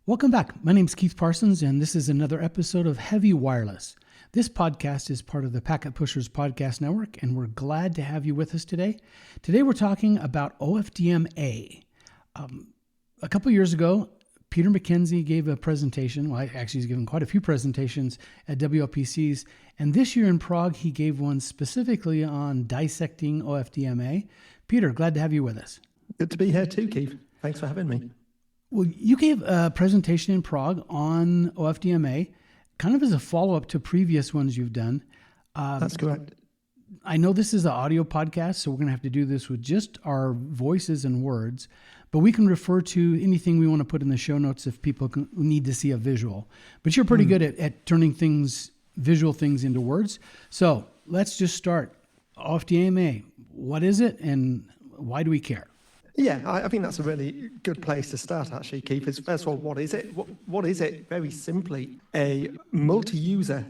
Welcome back. My name is Keith Parsons, and this is another episode of Heavy Wireless. This podcast is part of the Packet Pushers Podcast Network, and we're glad to have you with us today. Today we're talking about OFDMA. A couple years ago, Peter Mackenzie gave a presentation. Well, actually, he's given quite a few presentations at WLPCs, and this year in Prague, he gave one specifically on dissecting OFDMA. Peter, glad to have you with us. Good to be here too, Keith. Thanks for having me. Well, you gave a presentation in Prague on OFDMA, kind of as a follow-up to previous ones you've done. That's correct. I know this is an audio podcast, so we're going to have to do this with just our voices and words, but we can refer to anything we want to put in the show notes if people need to see a visual. But you're pretty good at turning visual things into words. So let's just start. OFDMA, what is it and why do we care? Yeah, I think that's a really good place to start, actually, Keith. Is first of all, what is it? What is it? Very simply, a multi-user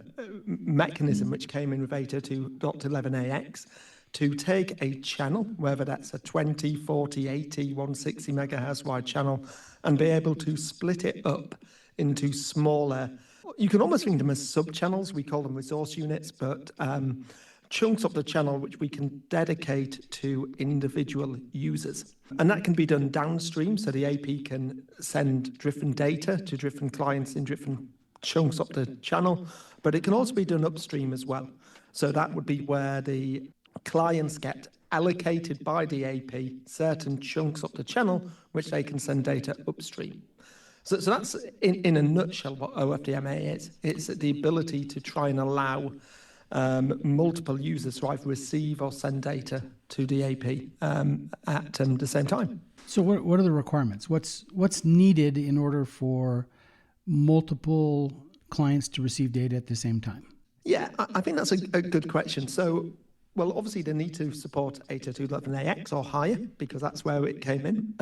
mechanism which came in with 802.11ax to take a channel, whether that's a 20, 40, 80, 160 megahertz wide channel, and be able to split it up into smaller, you can almost think of them as sub-channels. We call them resource units, but chunks of the channel which we can dedicate to individual users. And that can be done downstream, so the AP can send different data to different clients in different chunks of the channel, but it can also be done upstream as well. So that would be where the clients get allocated by the AP certain chunks of the channel, which they can send data upstream. So that's, in a nutshell, what OFDMA is. It's the ability to try and allow multiple users to either receive or send data to the AP at the same time. So what are the requirements? What's needed in order for multiple clients to receive data at the same time? Yeah, I think that's a good question. So, well, obviously they need to support 802.11ax or higher because that's where it came in.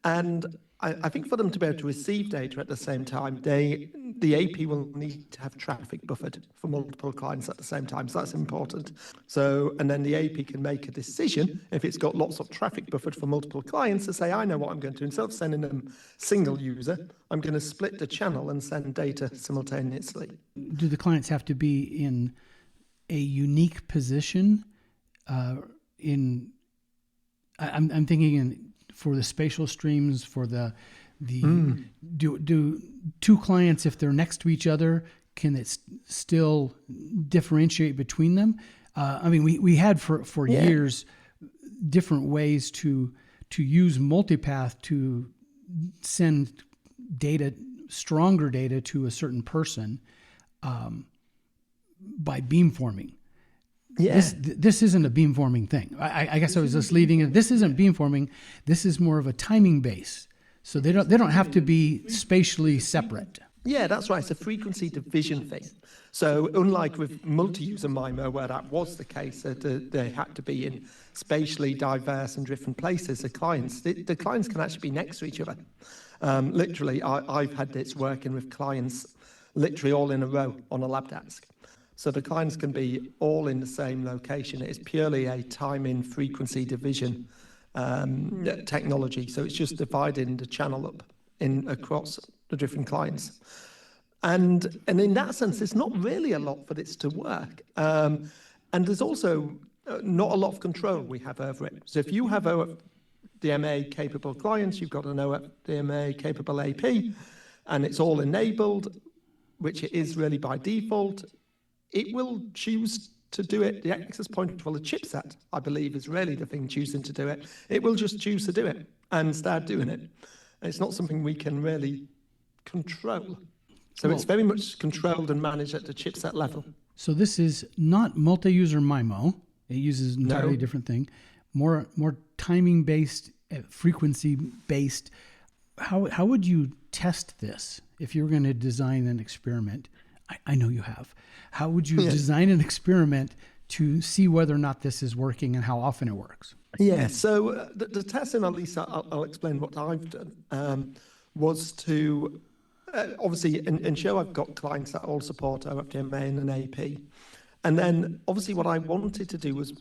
And I think for them to be able to receive data at the same time, the AP will need to have traffic buffered for multiple clients at the same time. So that's important. So, and then the AP can make a decision if it's got lots of traffic buffered for multiple clients to say, I know what I'm going to do. Instead of sending them single user, I'm going to split the channel and send data simultaneously. Do the clients have to be in a unique position? I'm thinking for the spatial streams, for do two clients, if they're next to each other, can it still differentiate between them? I mean, we had for years different ways to use multipath to send data, stronger data to a certain person by beamforming. Yeah. This isn't a beamforming thing. I guess I was just leading it. This isn't beamforming. This is more of a timing base. So they don't have to be spatially separate. Yeah, that's right. It's a frequency division thing. So unlike with multi-user MIMO, where that was the case, they had to be in spatially diverse and different places, the clients can actually be next to each other. Literally, I've had this working with clients literally all in a row on a lab desk. So the clients can be all in the same location. It is purely a timing frequency division technology. So it's just dividing the channel up across the different clients. And in that sense, there's not really a lot for this to work. And there's also not a lot of control we have over it. So if you have OFDMA capable clients, you've got an OFDMA capable AP, and it's all enabled, which it is really by default, it will choose to do it. The access point, well, the chipset, I believe, is really the thing choosing to do it. It will just choose to do it and start doing it. It's not something we can really control. So it's very much controlled and managed at the chipset level. So this is not multi-user MIMO. It uses an entirely different thing. More timing-based, frequency-based. How would you test this if you were going to design an experiment? I know you have. How would you design an experiment to see whether or not this is working and how often it works? Yeah, so the testing, at least I'll explain what I've done, was to obviously in show I've got clients that all support OFDMA and an AP. And then obviously what I wanted to do was,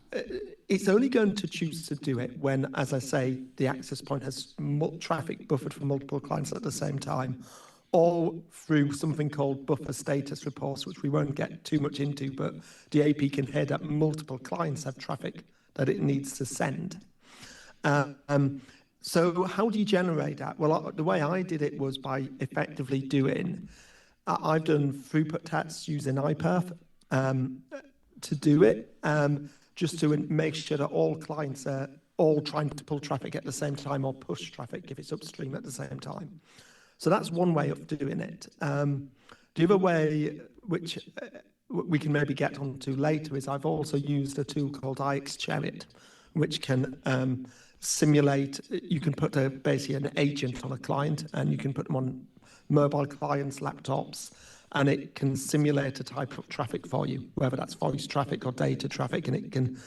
it's only going to choose to do it when, as I say, the access point has traffic buffered for multiple clients at the same time, or through something called buffer status reports, which we won't get too much into, but the AP can hear that multiple clients have traffic that it needs to send. So how do you generate that? Well, the way I did it was by effectively doing, I've done throughput tests using iPerf to do it, just to make sure that all clients are all trying to pull traffic at the same time or push traffic if it's upstream at the same time. So that's one way of doing it. The other way, which we can maybe get onto later, is I've also used a tool called iXChariot, which can simulate. You can put basically an agent on a client, and you can put them on mobile clients, laptops, and it can simulate a type of traffic for you, whether that's voice traffic or data traffic, and it can,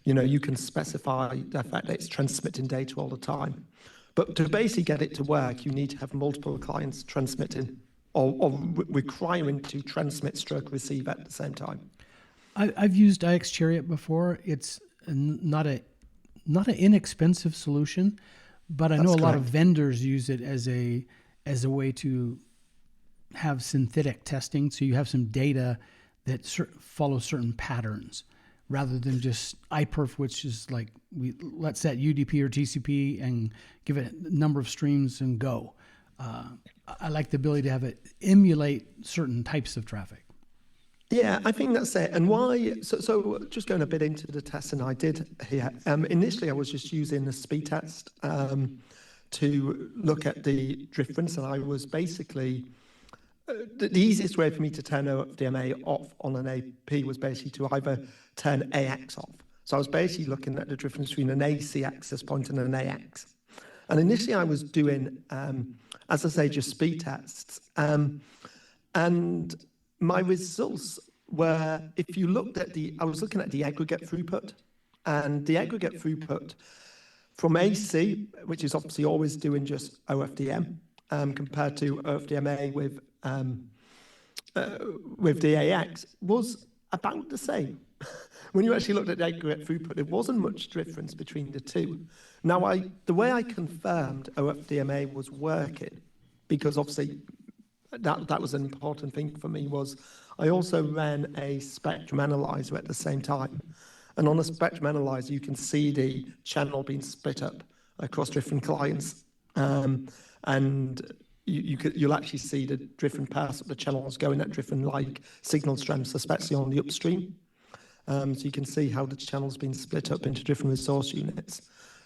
you can specify the fact that it's transmitting data all the time. But to basically get it to work, you need to have multiple clients transmitting or requiring to transmit stroke receive at the same time. I've used iXChariot before. It's not an inexpensive solution, but I know a lot of vendors use it as a way to have synthetic testing. So you have some data that follows certain patterns, rather than just iPerf, which is like, let's set UDP or TCP and give it a number of streams and go. I like the ability to have it emulate certain types of traffic. Yeah, I think that's it. And why? So just going a bit into the testing I did here. Initially, I was just using the speed test to look at the difference, and I was basically the easiest way for me to turn OFDMA off on an AP was basically to either turn AX off. So I was basically looking at the difference between an AC access point and an AX. And initially I was doing, as I say, just speed tests. And my results were, if you looked at I was looking at the aggregate throughput, and the aggregate throughput from AC, which is obviously always doing just OFDM, compared to OFDMA with the AX, was about the same. When you actually looked at the aggregate throughput, there wasn't much difference between the two. Now, the way I confirmed OFDMA was working, because obviously that was an important thing for me, was I also ran a spectrum analyzer at the same time. And on a spectrum analyzer, you can see the channel being split up across different clients. And you'll actually see the different parts of the channels going at different signal strengths, especially on the upstream. So you can see how the channel's been split up into different resource units.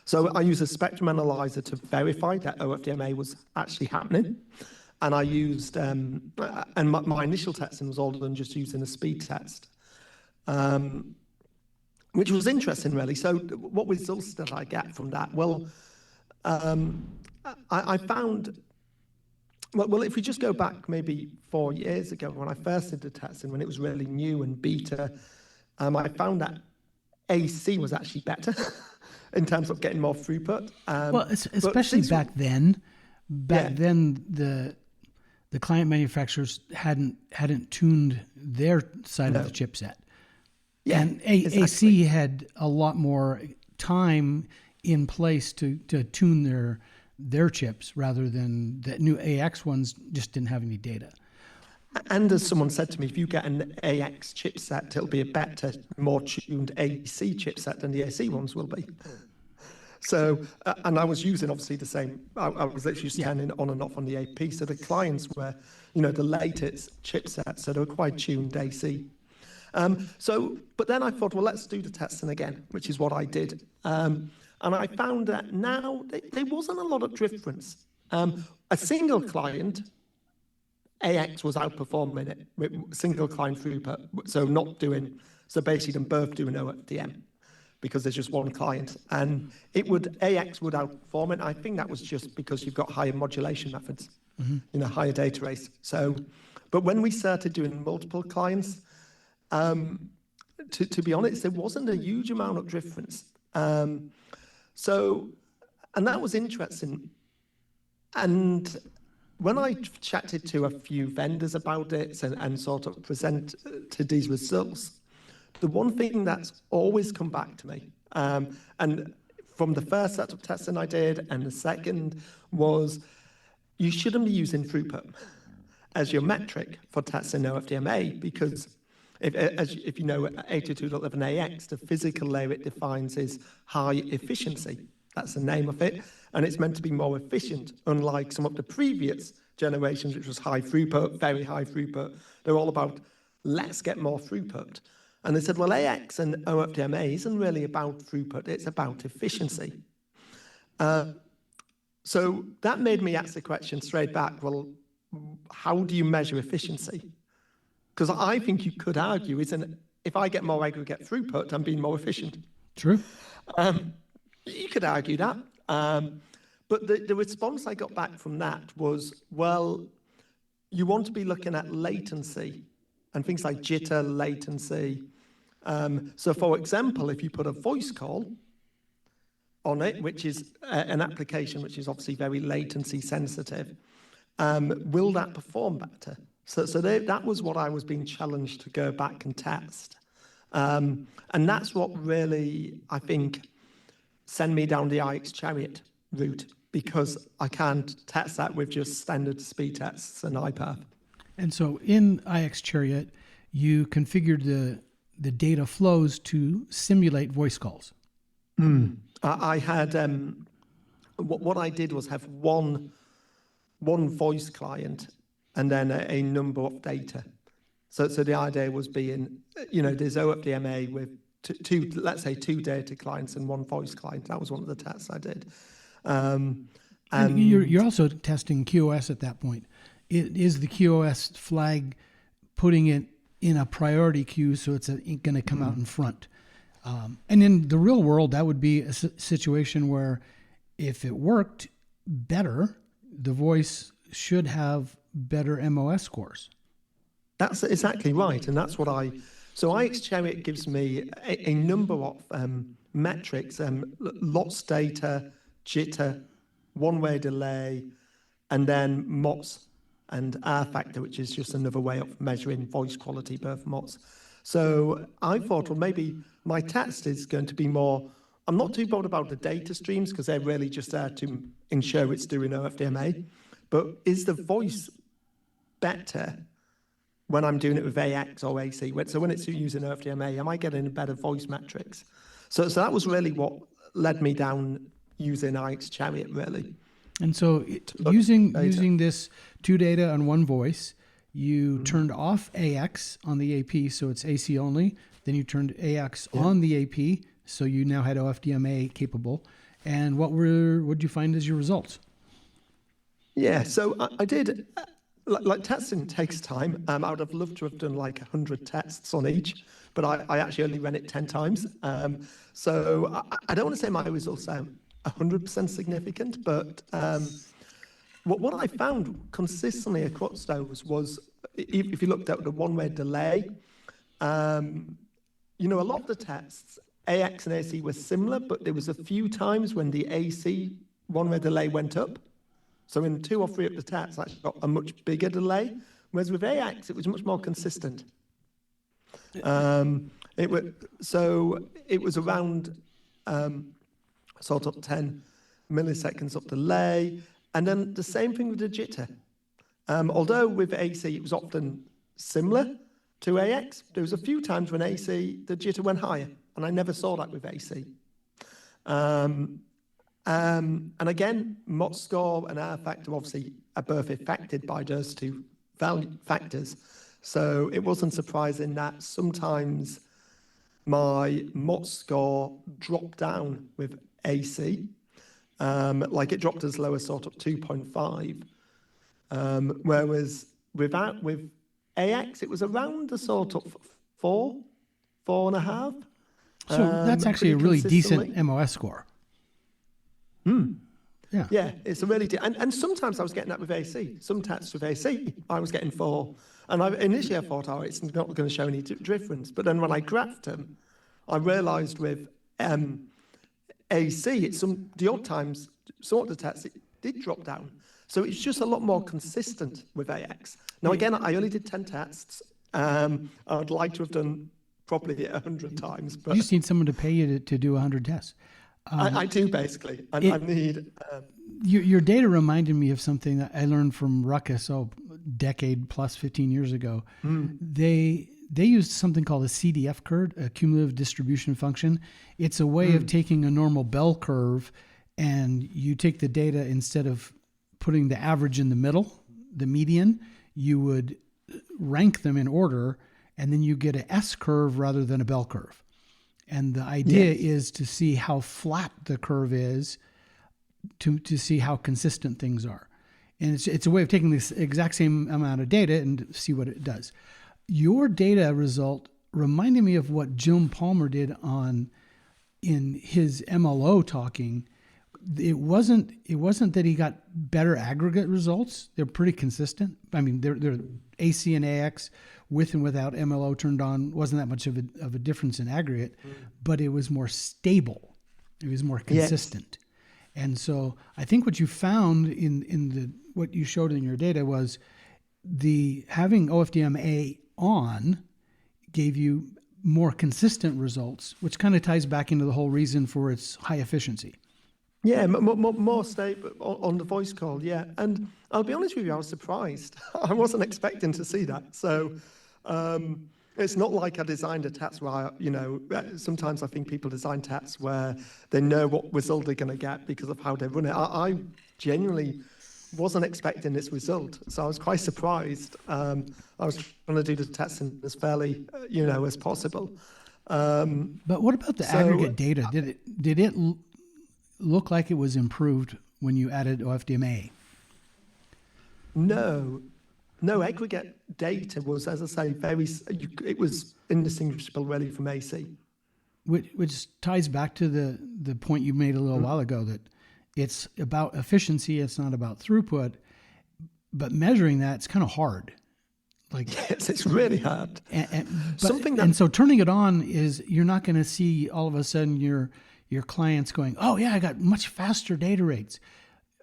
So I used a spectrum analyzer to verify that OFDMA was actually happening. And I used, and my initial testing was all done just using a speed test, which was interesting, really. So what results did I get from that? Well, I found, well, if we just go back maybe 4 years ago, when I first did the testing, when it was really new and beta, I found that AC was actually better in terms of getting more throughput. Well, especially back then. Then the client manufacturers hadn't tuned their side of the chipset. Yeah, and exactly. AC had a lot more time in place to tune their chips, rather than the new AX ones just didn't have any data. And as someone said to me, if you get an AX chipset, it'll be a better, more tuned AC chipset than the AC ones will be. So, and I was using obviously the same, I was literally just turning on and off on the AP. So the clients were, the latest chipsets, so they were quite tuned AC. But then I thought, well, let's do the testing again, which is what I did. And I found that now there wasn't a lot of difference. A single client, AX was outperforming it with single client throughput, so basically them both doing OFDM, because there's just one client, and AX would outperform it. I think that was just because you've got higher modulation methods, higher data rates. So, but when we started doing multiple clients, to be honest, there wasn't a huge amount of difference. And that was interesting. And when I chatted to a few vendors about it and sort of presented these results, the one thing that's always come back to me, and from the first set of testing I did and the second, was you shouldn't be using throughput. as your metric for testing OFDMA, because if you know 802.11ax, the physical layer it defines is high efficiency. That's the name of it. And it's meant to be more efficient, unlike some of the previous generations, which was high throughput, very high throughput. They're all about, let's get more throughput. And they said, well, AX and OFDMA isn't really about throughput, it's about efficiency. So that made me ask the question straight back, well, how do you measure efficiency? Because I think you could argue, if I get more aggregate throughput, I'm being more efficient. True. You could argue that. But the response I got back from that was, well, you want to be looking at latency and things like jitter, latency. So for example, if you put a voice call on it, which is an application which is obviously very latency sensitive, will that perform better? So that was what I was being challenged to go back and test. And that's what really, I think, sent me down the IX Chariot route, because I can't test that with just standard speed tests and iPath. And so in IX Chariot, you configured the data flows to simulate voice calls. I had, what I did was have one voice client and then a number of data. So the idea was being, there's OFDMA with let's say two data clients and one voice client. That was one of the tests I did. And you're also testing QoS at that point. Is the QoS flag putting it in a priority queue so it's going to come out in front? And in the real world, that would be a situation where if it worked better, the voice should have better MOS scores. That's exactly right. And that's what so IX Chariot gives me a number of metrics, lots data, jitter, one-way delay, and then MOTS and R factor, which is just another way of measuring voice quality, both MOTS. So I thought, well, maybe my test is going to be more, I'm not too bothered about the data streams because they're really just there to ensure it's doing OFDMA, but is the voice better when I'm doing it with AX or AC? So when it's using OFDMA, am I getting better voice metrics? So that was really what led me down using IX Chariot, really. And so using this two data on one voice, you turned off AX on the AP, so it's AC only. Then you turned AX on the AP, so you now had OFDMA capable. And what did you find as your results? Yeah, so I did, like testing takes time. I would have loved to have done like 100 tests on each, but I actually only ran it 10 times. So I don't want to say my results are 100% significant, but what I found consistently across those was, if you looked at the one-way delay, a lot of the tests, AX and AC were similar, but there was a few times when the AC one-way delay went up. So in 2 or 3 of the tests, I got a much bigger delay, whereas with AX, it was much more consistent. It was around sort of 10 milliseconds of delay, and then the same thing with the jitter. Although with AC, it was often similar to AX, there was a few times when AC, the jitter went higher, and I never saw that with AC. And again, MOTS score and R factor obviously are both affected by those two value factors. So it wasn't surprising that sometimes my MOTS score dropped down with AC, like it dropped as low as sort of 2.5, whereas with AX, it was around the sort of 4.5. So that's actually a really decent MOS score. Yeah, it's a really and sometimes I was getting that with AC. Some tests with AC, I was getting 4, and initially I thought, it's not going to show any difference. But then when I graphed them, I realised with AC, the odd times, some of the tests it did drop down. So it's just a lot more consistent with AX. Now again, I only did 10 tests. I'd like to have done probably 100 times, but you just need someone to pay you to do 100 tests. I do, basically. I need... Your data reminded me of something that I learned from Ruckus decade plus 15 years ago, they used something called a CDF curve, a cumulative distribution function. It's a way of taking a normal bell curve, and you take the data, instead of putting the average in the middle, the median, you would rank them in order, and then you get an S curve rather than a bell curve. And the idea is to see how flat the curve is, to see how consistent things are. And it's a way of taking this exact same amount of data and see what it does. Your data result reminded me of what Jim Palmer did in his MLO talking. It wasn't that he got better aggregate results. They're pretty consistent. I mean, they're AC and AX with and without MLO turned on. Wasn't that much of a difference in aggregate, but it was more stable. It was more consistent. Yes. And so I think what you found in what you showed in your data was having OFDMA on gave you more consistent results, which kind of ties back into the whole reason for its high efficiency. Yeah, more stable on the voice call, yeah. And I'll be honest with you, I was surprised. I wasn't expecting to see that. So it's not like I designed a test where, sometimes I think people design tests where they know what result they're going to get because of how they run it. I genuinely wasn't expecting this result, so I was quite surprised. I was trying to do the testing as fairly, as possible. But what about the aggregate data? Did it look like it was improved when you added OFDMA? No, aggregate data was, as I say, it was indistinguishable really from AC. Which ties back to the point you made a little while ago, that it's about efficiency, it's not about throughput, but measuring that's kind of hard. Yes, it's really hard. And so turning it on is, you're not going to see all of a sudden your clients going, oh yeah, I got much faster data rates.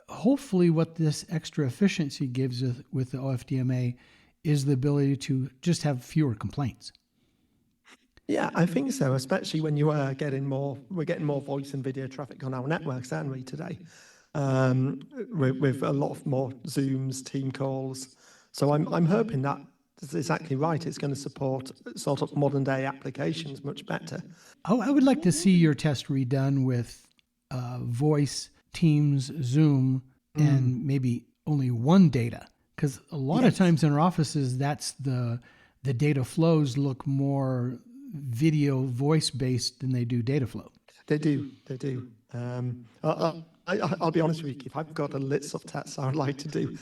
Hopefully what this extra efficiency gives with the OFDMA is the ability to just have fewer complaints. Yeah, I think so, especially when we're getting more voice and video traffic on our networks, aren't we, today? With a lot of more Zooms, team calls. So I'm hoping that is exactly right. It's going to support sort of modern day applications much better. I would like to see your test redone with voice, Teams, Zoom, and maybe only one data. Because a lot of times in our offices, that's the data flows look more video voice based than they do data flow. They do. I'll be honest with you, Keith, I've got a list of tests I would like to do.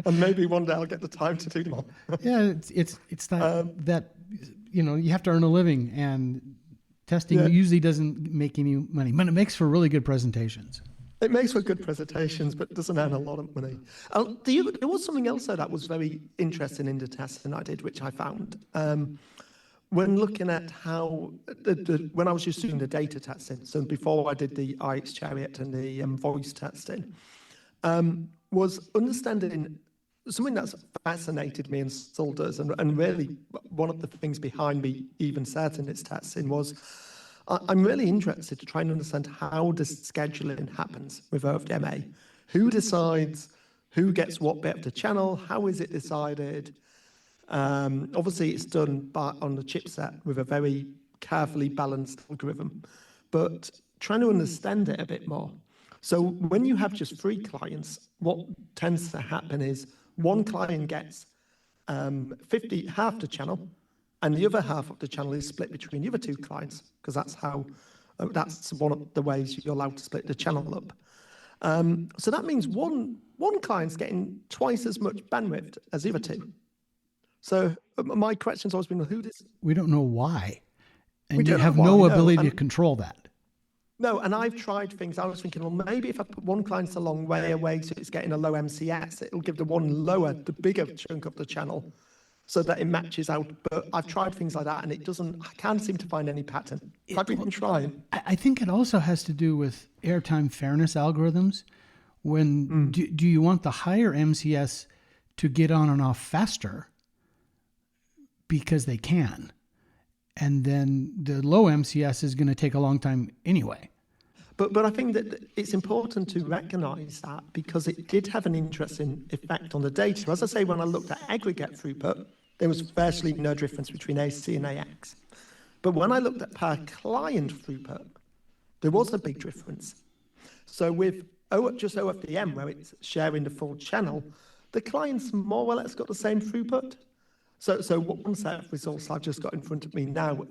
And maybe one day I'll get the time to do them all. Yeah, it's that you have to earn a living, and testing usually doesn't make any money, but it makes for really good presentations. It makes for good presentations, but doesn't earn a lot of money. There was something else though that was very interesting in the testing I did, which I found. When looking at how, when I was just doing the data testing, so before I did the IX Chariot and the voice testing, was understanding something that's fascinated me and still does, and really one of the things behind me even starting this testing was I'm really interested to try and understand how the scheduling happens with OFDMA. Who decides who gets what bit of the channel? How is it decided? Obviously, it's done on the chipset with a very carefully balanced algorithm, but trying to understand it a bit more. So when you have just 3 clients, what tends to happen is one client gets half the channel, and the other half of the channel is split between the other 2 clients, because that's one of the ways you're allowed to split the channel up. So that means one client's getting twice as much bandwidth as the other 2. So my question's always been, who does? We don't know why, and you have no ability to control that. No, and I've tried things. I was thinking, well, maybe if I put one client a long way away so it's getting a low MCS, it'll give the one lower, the bigger chunk of the channel so that it matches out. But I've tried things like that, and it doesn't, I can't seem to find any pattern. I've been trying. I think it also has to do with airtime fairness algorithms. When do you want the higher MCS to get on and off faster because they can? And then the low MCS is going to take a long time anyway. But I think that it's important to recognise that because it did have an interesting effect on the data. As I say, when I looked at aggregate throughput, there was virtually no difference between AC and AX. But when I looked at per client throughput, there was a big difference. So with just OFDM, where it's sharing the full channel, the clients more or less got the same throughput. So one set of results I've just got in front of me now,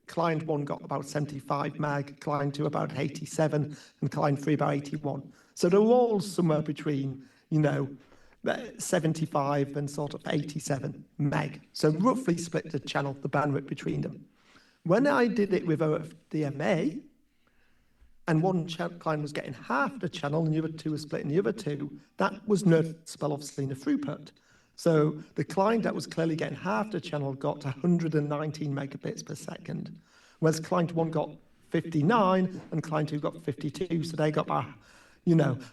client 1 got about 75 meg, client 2 about 87, and client 3 about 81. So they're all somewhere between, 75 and sort of 87 meg. So roughly split the channel, the bandwidth between them. When I did it with OFDMA, and one client was getting half the channel and the other two was splitting the other two, that was noticeable, obviously, in the throughput. So the client that was clearly getting half the channel got 119 megabits per second, whereas client 1 got 59 and client 2 got 52. So they got about,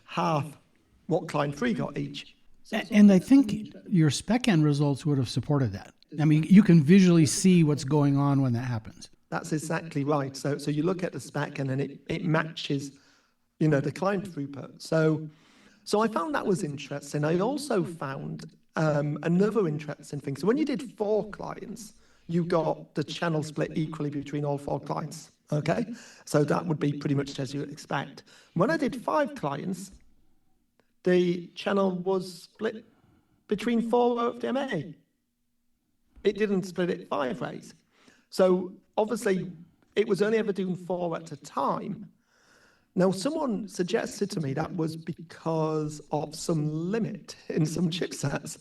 half what client 3 got each. And I think your spec end results would have supported that. I mean, you can visually see what's going on when that happens. That's exactly right. So you look at the spec and then it matches, the client throughput. So I found that was interesting. I also found another interesting thing. So when you did 4 clients, you got the channel split equally between all 4 clients. Okay, so that would be pretty much as you would expect. When I did 5 clients, the channel was split between 4 OFDMA. It didn't split it 5 ways. So obviously, it was only ever doing 4 at a time. Now, someone suggested to me that was because of some limit in some chipsets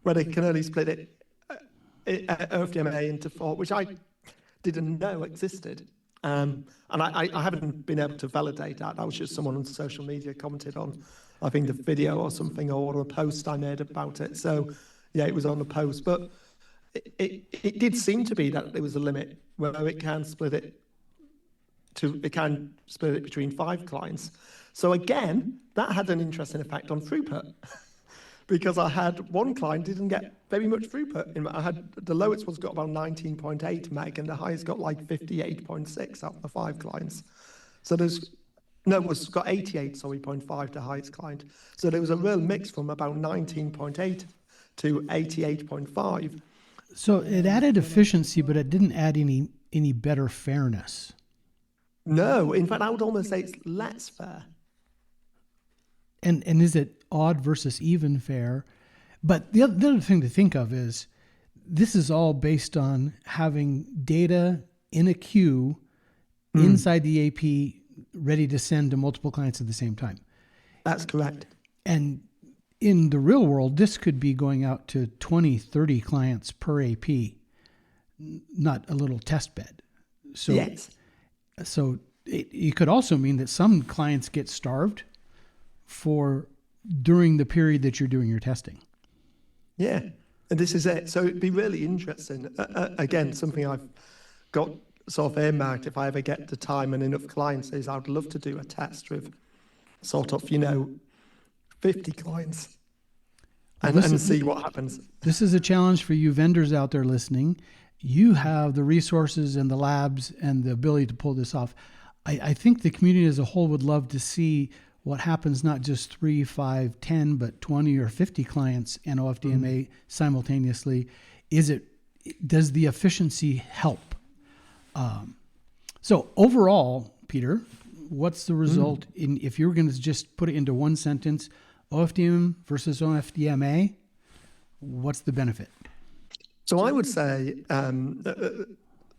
where they can only split it OFDMA into 4, which I didn't know existed. And I haven't been able to validate that. That was just someone on social media commented on, I think, the video or something, or a post I made about it. So, yeah, it was on the post. But it did seem to be that there was a limit where it can split it between 5 clients. So again, that had an interesting effect on throughput because I had one client didn't get very much throughput. I had the lowest was got about 19.8 meg and the highest got like 58.6 out of the 5 clients. So it's got 88.5 the highest client. So there was a real mix from about 19.8 to 88.5. So it added efficiency, but it didn't add any better fairness. No, in fact, I would almost say it's less fair. And is it odd versus even fair? But the other thing to think of is this is all based on having data in a queue inside the AP ready to send to multiple clients at the same time. That's correct. And in the real world, this could be going out to 20, 30 clients per AP, not a little test bed. So, yes. So it could also mean that some clients get starved during the period that you're doing your testing. Yeah, and this is it. So it'd be really interesting. Again, something I've got sort of earmarked if I ever get the time and enough clients is I'd love to do a test with sort of, 50 clients and see what happens. This is a challenge for you vendors out there listening. You have the resources and the labs and the ability to pull this off. I think the community as a whole would love to see what happens, not just 3, 5, 10, but 20 or 50 clients and OFDMA simultaneously. Does the efficiency help? So overall, Peter, what's the result if you were going to just put it into one sentence, OFDM versus OFDMA, what's the benefit? So I would say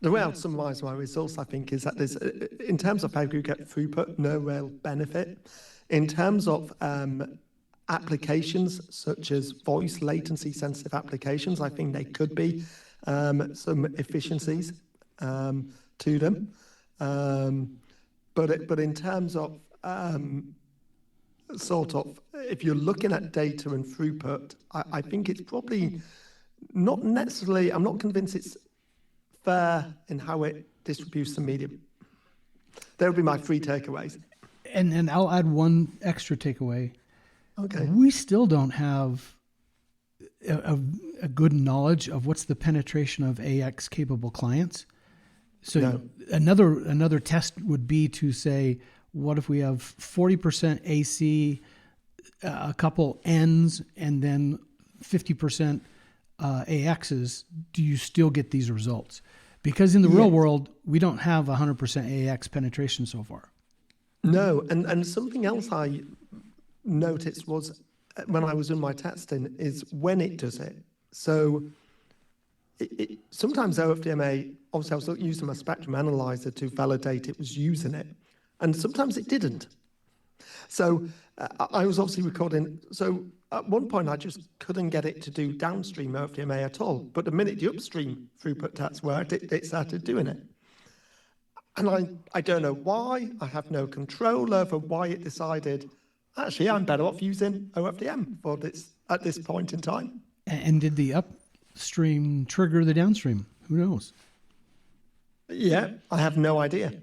the way I'd summarize my results, I think, is that there's, in terms of aggregate throughput, no real benefit. In terms of applications such as voice latency-sensitive applications, I think they could be some efficiencies to them. But in terms of sort of, if you're looking at data and throughput, I think it's probably not necessarily, I'm not convinced it's fair in how it distributes the medium. That would be my 3 takeaways. And I'll add one extra takeaway. Okay. We still don't have a good knowledge of what's the penetration of AX capable clients. So another test would be to say, What if we have 40% AC, a couple N's, and then 50% AXs? Do you still get these results? Because in the real world, we don't have 100% AX penetration so far. No, and something else I noticed was when I was doing my testing is when it does it. So sometimes OFDMA, obviously I was using my spectrum analyzer to validate it was using it, and sometimes it didn't. So I was obviously recording. So at one point I just couldn't get it to do downstream OFDMA at all. But the minute the upstream throughput tests worked, it started doing it. And I don't know why. I have no control over why it decided, actually, I'm better off using OFDM for this at this point in time. And did the upstream trigger the downstream? Who knows? Yeah, I have no idea.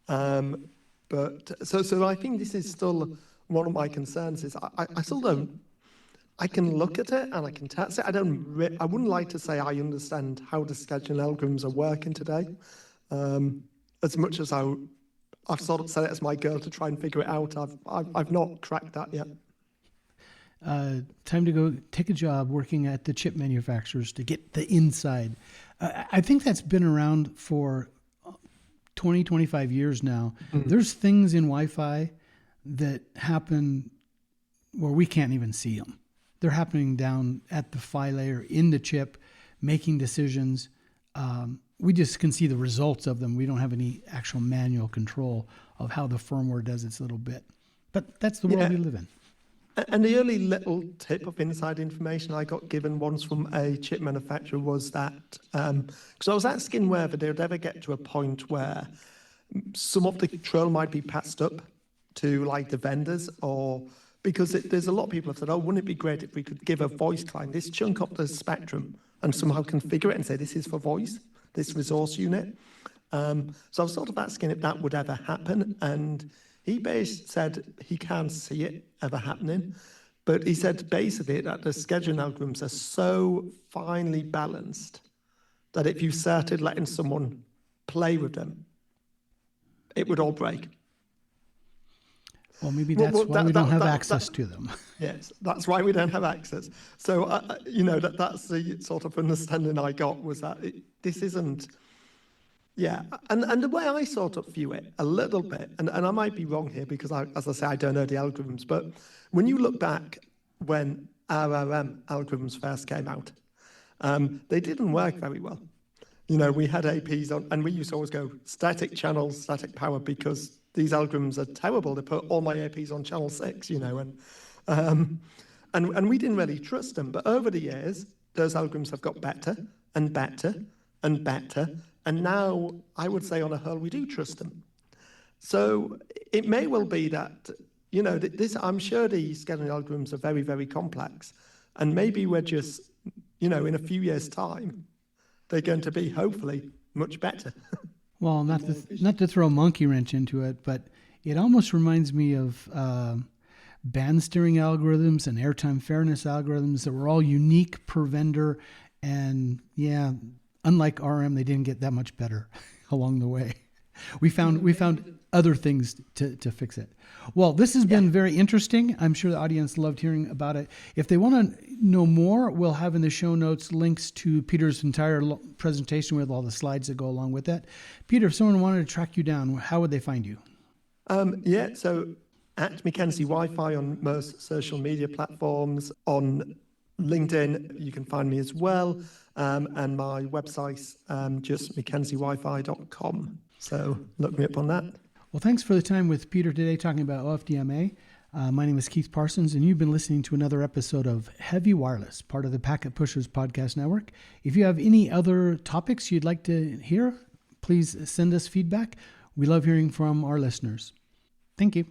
But so I think this is still one of my concerns. Is I still don't. I can look at it and I can test it. I wouldn't like to say I understand how the scheduling algorithms are working today. As much as I've sort of set it as my goal to try and figure it out, I've not cracked that yet. Time to go take a job working at the chip manufacturers to get the inside. I think that's been around for 20, 25 years now. Mm-hmm. There's things in Wi-Fi that happen where we can't even see them. They're happening down at the PHY layer in the chip, making decisions. We just can see the results of them. We don't have any actual manual control of how the firmware does its little bit. But that's the world we live in. And the only little tip of inside information I got given once from a chip manufacturer was that, because I was asking whether they would ever get to a point where some of the control might be passed up to like the vendors, or because there's a lot of people have said, oh, wouldn't it be great if we could give a voice client this chunk of the spectrum and somehow configure it and say this is for voice, this resource unit. So I was sort of asking if that would ever happen, and he basically said he can't see it ever happening, but he said basically that the scheduling algorithms are so finely balanced that if you started letting someone play with them, it would all break. Well, maybe that's why we don't have access to them. Yes, that's why we don't have access. So, that's the sort of understanding I got, was that this isn't... Yeah, and the way I sort of view it a little bit, and I might be wrong here because, as I say, I don't know the algorithms, but when you look back when RRM algorithms first came out, they didn't work very well. We had APs on, and we used to always go static channels, static power, because these algorithms are terrible. They put all my APs on channel 6, and we didn't really trust them. But over the years, those algorithms have got better and better and better. And now, I would say on a whole, we do trust them. So it may well be that, I'm sure the scheduling algorithms are very, very complex. And maybe we're just, in a few years' time, they're going to be, hopefully, much better. Well, not to throw a monkey wrench into it, but it almost reminds me of band steering algorithms and airtime fairness algorithms that were all unique per vendor. And yeah, unlike RM, they didn't get that much better along the way. We found other things to fix it. Well, this has been very interesting. I'm sure the audience loved hearing about it. If they want to know more, we'll have in the show notes links to Peter's entire presentation with all the slides that go along with that. Peter, if someone wanted to track you down, how would they find you? So at Mackenzie Wi-Fi on most social media platforms. On LinkedIn, you can find me as well. And my website's just mackenziewifi.com. So look me up on that. Well, thanks for the time with Peter today talking about OFDMA. My name is Keith Parsons, and you've been listening to another episode of Heavy Wireless, part of the Packet Pushers Podcast Network. If you have any other topics you'd like to hear, please send us feedback. We love hearing from our listeners. Thank you.